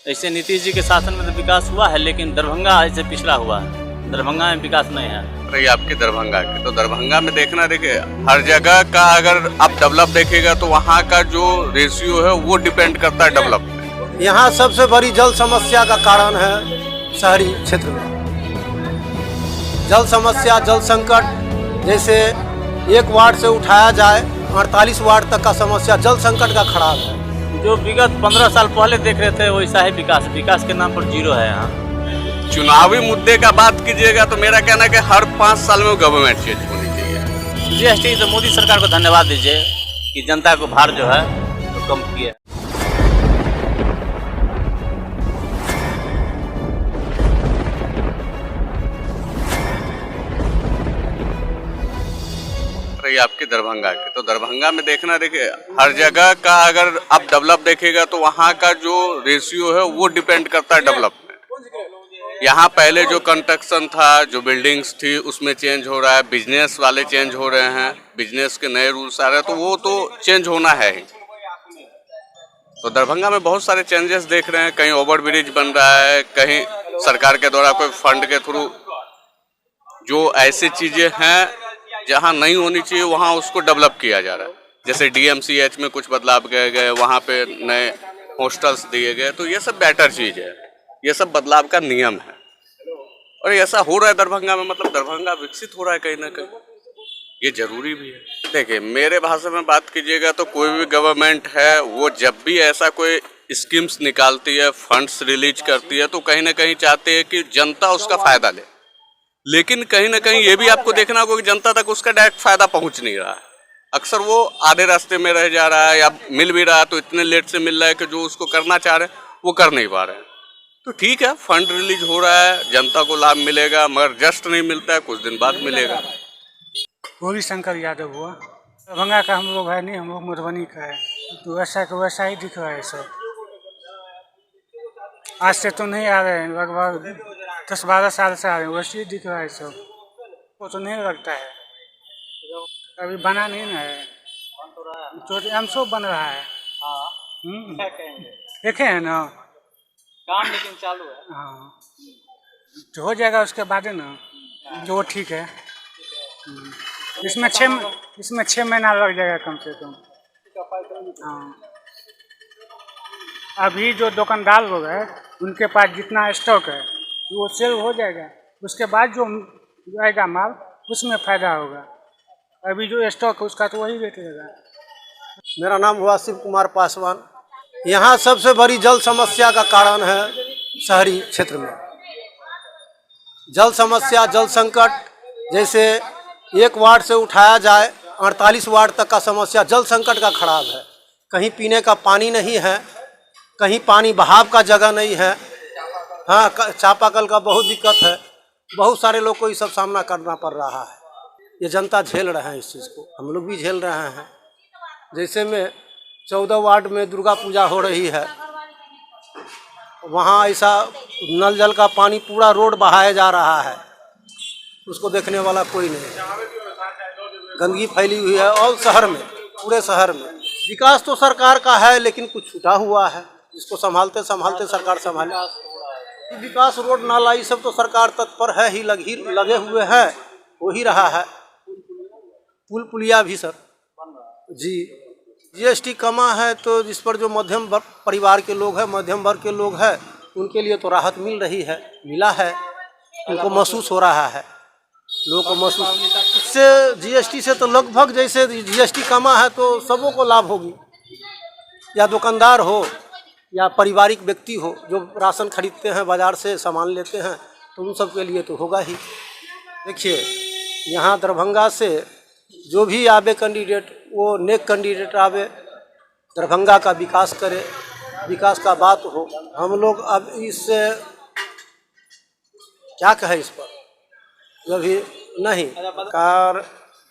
ऐसे नीतीश जी के शासन में तो विकास हुआ है, लेकिन दरभंगा ऐसे पिछड़ा हुआ है। दरभंगा में विकास नहीं है। रही आपकी दरभंगा की, तो दरभंगा में देखना, देखिए हर जगह का अगर आप डेवलप देखेगा तो वहाँ का जो रेशियो है वो डिपेंड करता है डेवलप पे। यहाँ सबसे बड़ी जल समस्या का कारण है शहरी क्षेत्र में जल समस्या, जल संकट। जैसे एक वार्ड से उठाया जाए 48 वार्ड तक का समस्या जल संकट का खराब है। जो विगत 15 साल पहले देख रहे थे वैसा ही विकास के नाम पर जीरो है यहाँ। चुनावी मुद्दे का बात कीजिएगा तो मेरा कहना है कि हर 5 साल में गवर्नमेंट चेंज होनी चाहिए। जीएसटी तो मोदी सरकार को धन्यवाद दीजिए कि जनता को भार जो है तो कम किया। रही आपकी दरभंगा की, तो दरभंगा में देखना, देखिए हर जगह का अगर आप डेवलप देखेगा तो वहाँ का जो रेशियो है वो डिपेंड करता है डेवलप में। यहाँ पहले जो कंस्ट्रक्शन था, जो बिल्डिंग्स थी, उसमें चेंज हो रहा है, बिजनेस वाले चेंज हो रहे हैं, बिजनेस के नए रूल्स आ रहे हैं, तो वो तो चेंज होना है ही। तो दरभंगा में बहुत सारे चेंजेस देख रहे हैं, कहीं ओवर ब्रिज बन रहा है, कहीं सरकार के द्वारा कोई फंड के थ्रू जो ऐसी चीजें हैं जहाँ नहीं होनी चाहिए वहाँ उसको डेवलप किया जा रहा है। जैसे डीएमसीएच में कुछ बदलाव किए गए, वहाँ पे नए हॉस्टल्स दिए गए, तो ये सब बेटर चीज है, ये सब बदलाव का नियम है और ऐसा हो रहा है दरभंगा में। मतलब दरभंगा विकसित हो रहा है कहीं ना कहीं, ये जरूरी भी है। देखिए मेरे भाषा में बात कीजिएगा तो कोई भी गवर्नमेंट है वो जब भी ऐसा कोई स्कीम्स निकालती है, फंड्स रिलीज करती है, तो कहीं ना कहीं चाहते हैं कि जनता उसका फायदा ले। लेकिन कहीं ना कहीं ये भी आपको देखना होगा कि जनता तक उसका डायरेक्ट फायदा पहुंच नहीं रहा है। अक्सर वो आधे रास्ते में रह जा रहा है, या मिल भी रहा है तो इतने लेट से मिल रहा है कि जो उसको करना चाह रहे हैं वो कर नहीं पा रहे हैं। तो ठीक है, फंड रिलीज हो रहा है, जनता को लाभ मिलेगा, मगर जस्ट नहीं मिलता है, कुछ दिन बाद मिलेगा। गौरी शंकर यादव हुआ। दरभंगा का हम लोग है नहीं, हम लोग मधुबनी का है, तो वैसा का वैसा ही दिख रहा है सब। आज से तो नहीं आ रहे हैं, लगभग 10-12 साल से आ रहे हैं, वैसे ही दिख रहा है सब। वो तो नहीं लगता है, अभी बना नहीं ना है, तो एमसो बन रहा है। देखे हैं ना काम, लेकिन चालू है। हाँ, तो हो जाएगा उसके बाद है ना, जो ठीक है। इसमें 6 महीना लग जाएगा कम से कम। हाँ, अभी जो दुकानदार लोग हैं उनके पास जितना स्टॉक है वो सेल हो जाएगा, उसके बाद जो आएगा माल उसमें फायदा होगा। अभी जो स्टॉक है उसका तो वही रेट रहेगा। मेरा नाम हुआ शिव कुमार पासवान। यहाँ सबसे बड़ी जल समस्या का कारण है शहरी क्षेत्र में जल समस्या, जल संकट। जैसे एक वार्ड से उठाया जाए 48 वार्ड तक का समस्या जल संकट का खराब है। कहीं पीने का पानी नहीं है, कहीं पानी बहाव का जगह नहीं है। हाँ, चापाकल का बहुत दिक्कत है, बहुत सारे लोग को ये सब सामना करना पड़ रहा है। ये जनता झेल रहे हैं, इस चीज़ को हम लोग भी झेल रहे हैं। जैसे में 14 वार्ड में दुर्गा पूजा हो रही है, वहाँ ऐसा नल जल का पानी पूरा रोड बहाया जा रहा है, उसको देखने वाला कोई नहीं है। गंदगी फैली हुई है और शहर में, पूरे शहर में विकास तो सरकार का है लेकिन कुछ छूटा हुआ है, जिसको संभालते संभालते सरकार संभाले। विकास, रोड नाला ये सब तो सरकार तत्पर है ही, लगे हुए हैं, हो ही रहा है। पुल पुलिया भी सर जी। जीएसटी कमा है तो जिस पर जो मध्यम परिवार के लोग हैं, मध्यम वर्ग के लोग हैं, उनके लिए तो राहत मिल रही है, मिला है, उनको महसूस हो रहा है, लोगों को महसूस। इससे जीएसटी से तो लगभग, जैसे जीएसटी कमा है तो सबों को लाभ होगी, या दुकानदार हो या पारिवारिक व्यक्ति हो जो राशन खरीदते हैं, बाज़ार से सामान लेते हैं, तो उन सब के लिए तो होगा ही। देखिए यहाँ दरभंगा से जो भी आवे कैंडिडेट, वो नेक कैंडिडेट आवे, दरभंगा का विकास करे, विकास का बात हो। हम लोग अब इससे क्या कहें, इस पर अभी नहीं, कार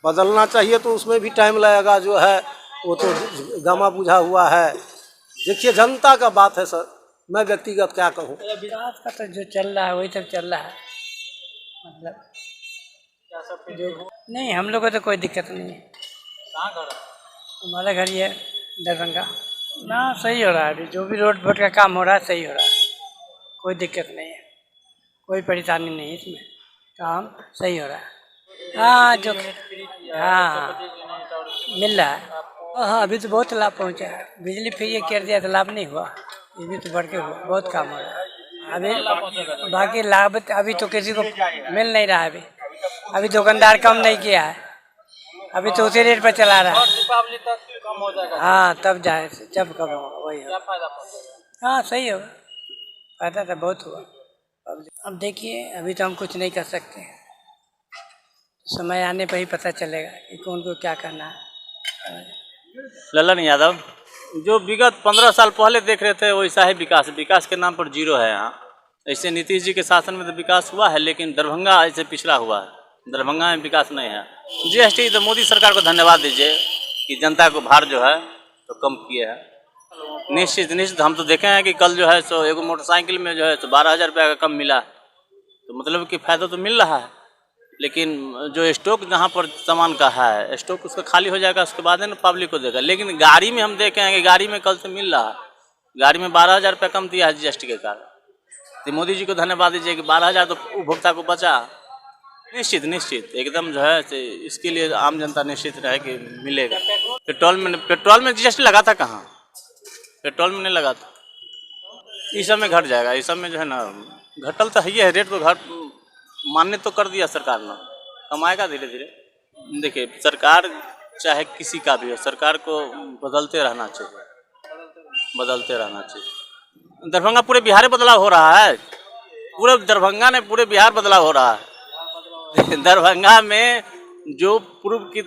बदलना चाहिए तो उसमें भी टाइम लगेगा, जो है वो तो गमा बुझा हुआ है। देखिए जनता का बात है सर, मैं व्यक्तिगत क्या कहूँ। विकास का तो जो चल रहा है वही सब चल रहा है, मतलब जो नहीं, हम लोग को तो कोई दिक्कत नहीं है। कहाँ घर है? हमारा घर ये दरभंगा ना, सही हो रहा है। अभी जो भी रोड बोर्ड का काम हो रहा है सही हो रहा है। कोई दिक्कत नहीं है, कोई परेशानी नहीं है इसमें, काम सही हो रहा है। हाँ जो हाँ मिल रहा है। हाँ अभी तो बहुत लाभ पहुँचा है, बिजली फ्री कर दिया तो लाभ नहीं हुआ, इसमें तो बढ़ के हुआ, बहुत काम हो रहा है अभी। बाकी लाभ अभी तो किसी को मिल नहीं रहा है, अभी दुकानदार कम नहीं किया है, अभी तो उसी रेट पर चला रहा है। दीपावली तक कम हो जाएगा। हाँ तब जाए, जब कम होगा वही होगा। हाँ सही होगा, फायदा तो बहुत हुआ। अब देखिए अभी तो हम कुछ नहीं कर सकते, समय आने पर ही पता चलेगा कि कौन को क्या करना है। ललन यादव, जो विगत 15 साल पहले देख रहे थे वैसा ही विकास के नाम पर जीरो है यहाँ। ऐसे नीतीश जी के शासन में तो विकास हुआ है, लेकिन दरभंगा ऐसे पिछड़ा हुआ है, दरभंगा में विकास नहीं है। जीएसटी तो मोदी सरकार को धन्यवाद दीजिए कि जनता को भार जो है तो कम किए हैं। निश्चित हम तो देखे हैं कि कल जो है सो एक मोटरसाइकिल में जो है तो 12,000 रुपये का कम मिला, तो मतलब कि फ़ायदा तो मिल रहा है, लेकिन जो स्टॉक जहाँ पर सामान का है स्टॉक उसका खाली हो जाएगा, उसके बाद है ना पब्लिक को देगा। लेकिन गाड़ी में हम देखे हैं कि गाड़ी में कल से मिल रहा है, गाड़ी में 12,000 रुपये कम दिया है जीएसटी के कारण। तो मोदी जी को धन्यवाद दीजिए कि 12,000 तो उपभोक्ता को बचा। निश्चित एकदम जो है इसके लिए आम जनता निश्चित रहे कि मिलेगा। पेट्रोल में जीएसटी लगा था कहाँ, पेट्रोल में नहीं लगा था। इस सब में घट जाएगा, इस सब में जो है ना घटल तो है, रेट तो घट मान्य तो कर दिया सरकार ने, कमाएगा धीरे धीरे। देखिए सरकार चाहे किसी का भी हो, सरकार को बदलते रहना चाहिए। दरभंगा पूरे बिहार में बदलाव हो रहा है, पूरे दरभंगा ने पूरे बिहार बदलाव हो रहा है। दरभंगा में जो पूर्व की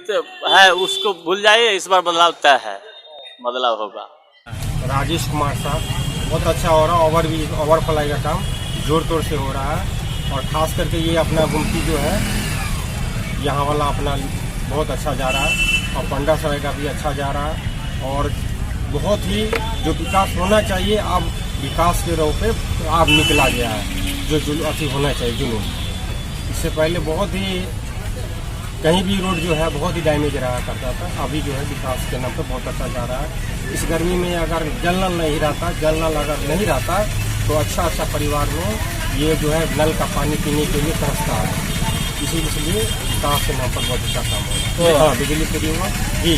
है उसको भूल जाइए, इस बार बदलाव तय है, बदलाव होगा। राजेश कुमार साहब बहुत अच्छा हो रहा है, ओवरफ्लाई का काम जोर तोड़ से हो रहा है, और ख़ास करके ये अपना गुमती जो है यहाँ वाला अपना बहुत अच्छा जा रहा है, और पंडा सराय का भी अच्छा जा रहा है, और बहुत ही जो विकास होना चाहिए अब विकास के राह पे अब निकला गया है, जो अति होना चाहिए जुनून। इससे पहले बहुत ही कहीं भी रोड जो है बहुत ही डैमेज रहा करता था, अभी जो है विकास के नाम पे बहुत अच्छा जा रहा है। इस गर्मी में अगर जल नल अगर नहीं रहता तो अच्छा परिवार में ये जो है नल का पानी पीने के लिए तरसता है, इसीलिए विकास के नाम पर बहुत अच्छा काम हो रहा है। हाँ बिजली फ्री हुआ जी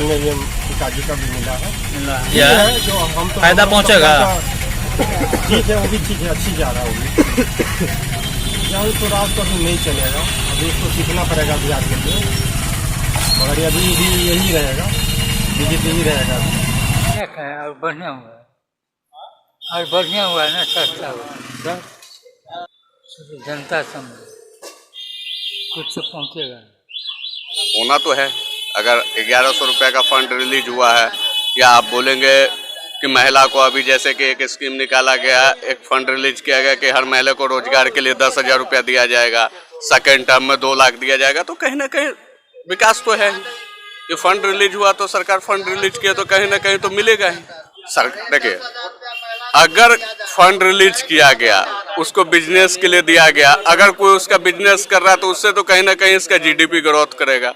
में ये पिताजी का भी मिला है, जो हम तो फायदा पहुँचेगा। ठीक है, वो भी ठीक है, अच्छी जा रहा है वो भी। यहाँ तो रात को अभी नहीं चलेगा, अभी इसको सीखना पड़ेगा बिहार के लिए, मगर अभी भी यही रहेगा, बीजेपी ही रहेगा। और बढ़िया हुआ है ना, सस्ता हुआ जनता समझ कुछ तो पहुँचेगा। होना तो है, अगर 1100 रुपये का फंड रिलीज हुआ है, या आप बोलेंगे कि महिला को अभी जैसे कि एक स्कीम निकाला गया, एक फंड रिलीज किया गया कि हर महिला को रोजगार के लिए 10,000 रुपया दिया जाएगा, सेकेंड टर्म में 2 लाख दिया जाएगा, तो कहीं ना कहीं विकास तो है। ये फंड रिलीज हुआ तो सरकार फंड रिलीज किया तो कहीं ना कहीं तो मिलेगा ही। देखिए अगर फंड रिलीज किया गया, उसको बिजनेस के लिए दिया गया, अगर कोई उसका बिजनेस कर रहा है तो उससे तो कहीं ना कहीं इसका जीडीपी ग्रोथ करेगा,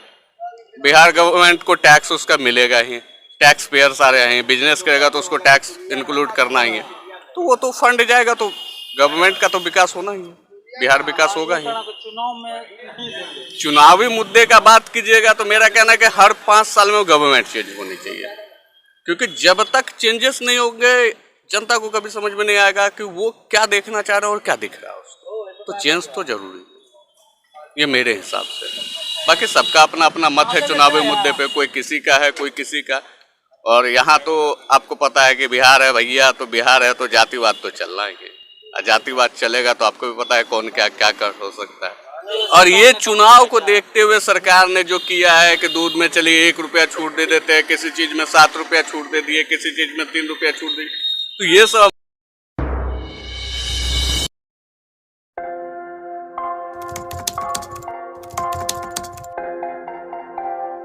बिहार गवर्नमेंट को टैक्स उसका मिलेगा ही, टैक्स पेयर सारे हैं, बिजनेस करेगा तो उसको टैक्स इंक्लूड करना ही है, तो वो तो फंड जाएगा तो गवर्नमेंट का तो विकास होना ही है, बिहार विकास होगा ही। चुनावी मुद्दे का बात कीजिएगा तो मेरा कहना है कि हर 5 साल में गवर्नमेंट चेंज होनी चाहिए, क्योंकि जब तक चेंजेस नहीं होंगे जनता को कभी समझ में नहीं आएगा कि वो क्या देखना चाह रहा है और क्या दिख रहा है उसको, तो चेंज तो जरूरी है, ये मेरे हिसाब से। बाकी सबका अपना अपना मत है चुनावी मुद्दे पे, कोई किसी का है कोई किसी का, और यहाँ तो आपको पता है कि बिहार है भैया, तो बिहार है तो जातिवाद तो चलना ही है, जातिवाद चलेगा तो आपको भी पता है कौन क्या क्या कर हो सकता है। और ये चुनाव को देखते हुए सरकार ने जो किया है कि दूध में चलिए 1 रुपया छूट दे देते हैं, किसी चीज में 7 रुपया छूट दे दिए, किसी चीज में 3 रुपया छूट दे, तो ये सब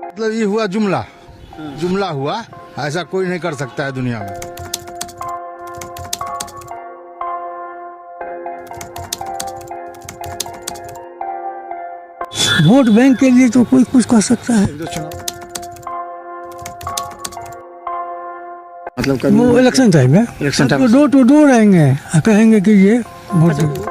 मतलब ये हुआ जुमला हुआ, ऐसा कोई नहीं कर सकता है दुनिया में। वोट बैंक के लिए तो कोई कुछ कर सकता है। मतलब कभी वो इलेक्शन टाइम में election time door to door रहेंगे और कहेंगे कि ये वोट दो।